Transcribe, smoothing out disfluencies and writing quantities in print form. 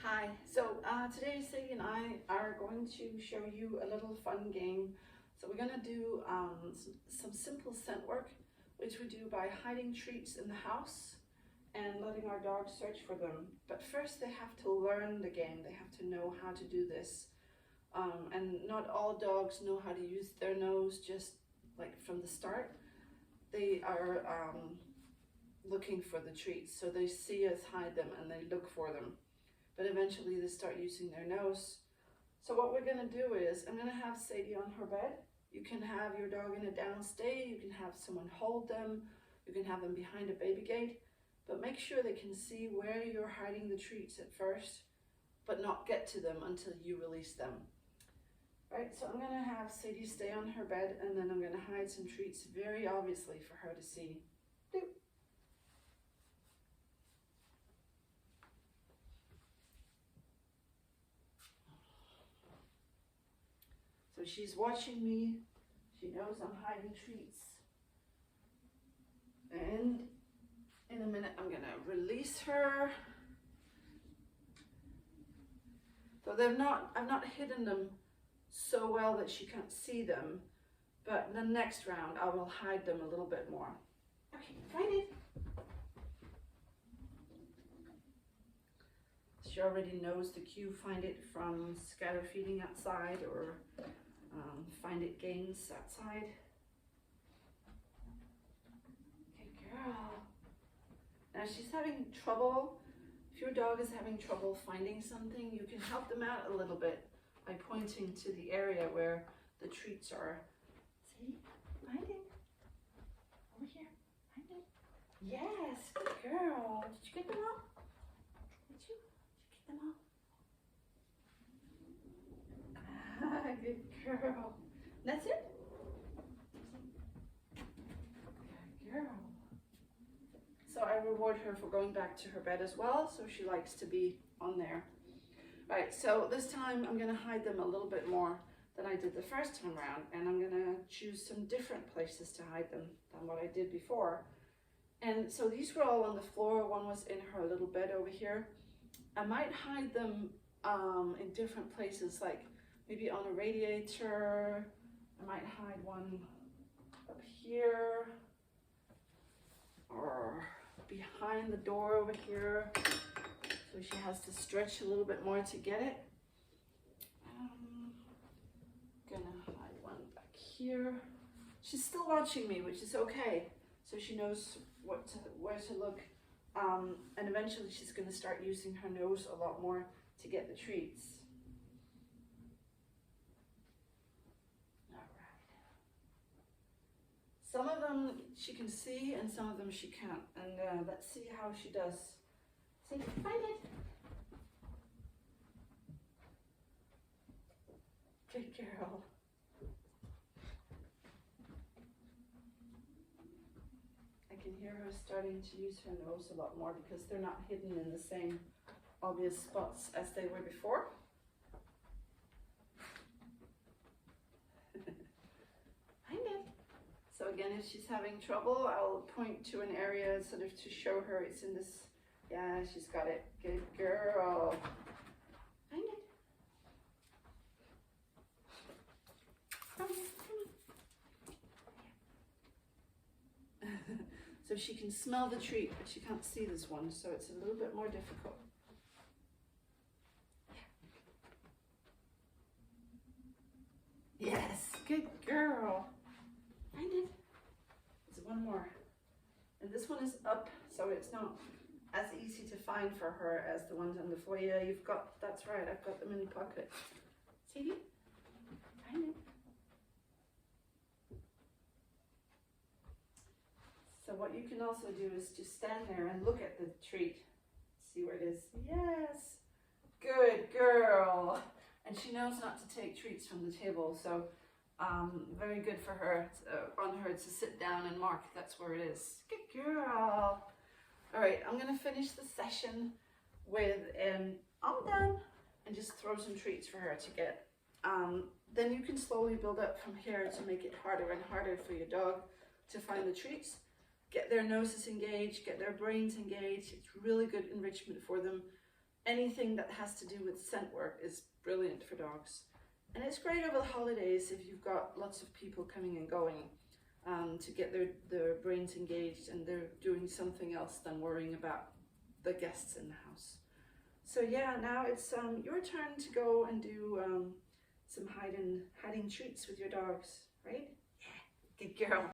Hi, so today Sadie and I are going to show you a little fun game. So we're going to do some simple scent work, which we do by hiding treats in the house and letting our dogs search for them. But first they have to learn the game, they have to know how to do this. And not all dogs know how to use their nose just like from the start. They are looking for the treats, so they see us hide them and they look for them. But eventually they start using their nose. So what we're going to do is, I'm going to have Sadie on her bed. You can have your dog in a downstay, you can have someone hold them, you can have them behind a baby gate, but make sure they can see where you're hiding the treats at first, but not get to them until you release them. Right, so I'm going to have Sadie stay on her bed, and then I'm going to hide some treats very obviously for her to see. Doop. So she's watching me, she knows I'm hiding treats. And in a minute I'm gonna release her. So I've not hidden them so well that she can't see them, but the next round I will hide them a little bit more. Okay, find it. She already knows the cue, find it from scatter feeding outside or find it games outside. Good girl. Now she's having trouble. If your dog is having trouble finding something, you can help them out a little bit by pointing to the area where the treats are. See? Find it. Over here. Find it. Yes, good girl. Did you get them all? Did you? Did you get them all? Good girl. That's it? Good girl. So I reward her for going back to her bed as well, so she likes to be on there. Right, so this time I'm going to hide them a little bit more than I did the first time around, and I'm going to choose some different places to hide them than what I did before. And so these were all on the floor. One was in her little bed over here. I might hide them in different places, like maybe on a radiator. I might hide one up here or behind the door over here, so she has to stretch a little bit more to get it. Gonna hide one back here. She's still watching me, which is okay, so she knows where to look, and eventually she's going to start using her nose a lot more to get the treats. Some of them she can see and some of them she can't, and let's see how she does. See, find it. Good girl. I can hear her starting to use her nose a lot more because they're not hidden in the same obvious spots as they were before. Find it. So again, if she's having trouble, I'll point to an area sort of to show her it's in this. Yeah, she's got it. Good girl. Find it. Come here. So she can smell the treat, but she can't see this one, so it's a little bit more difficult. Yes, good girl. Find it. There's one more. And this one is up, so it's not as easy to find for her as the ones on the floor. Yeah, you've got, that's right, I've got them in the pocket. Sadie, find it. So what you can also do is just stand there and look at the treat. See where it is. Yes, good girl. And she knows not to take treats from the table, so very good for her, on her to sit down and mark that's where it is. Good girl. All right, I'm gonna finish the session with I'm done, and just throw some treats for her to get. Then you can slowly build up from here to make it harder and harder for your dog to find the treats. Get their noses engaged, get their brains engaged. It's really good enrichment for them. anything that has to do with scent work is brilliant for dogs. And it's great over the holidays if you've got lots of people coming and going, to get their brains engaged and they're doing something else than worrying about the guests in the house. So yeah, now it's your turn to go and do some hiding treats with your dogs, right? Yeah, good girl.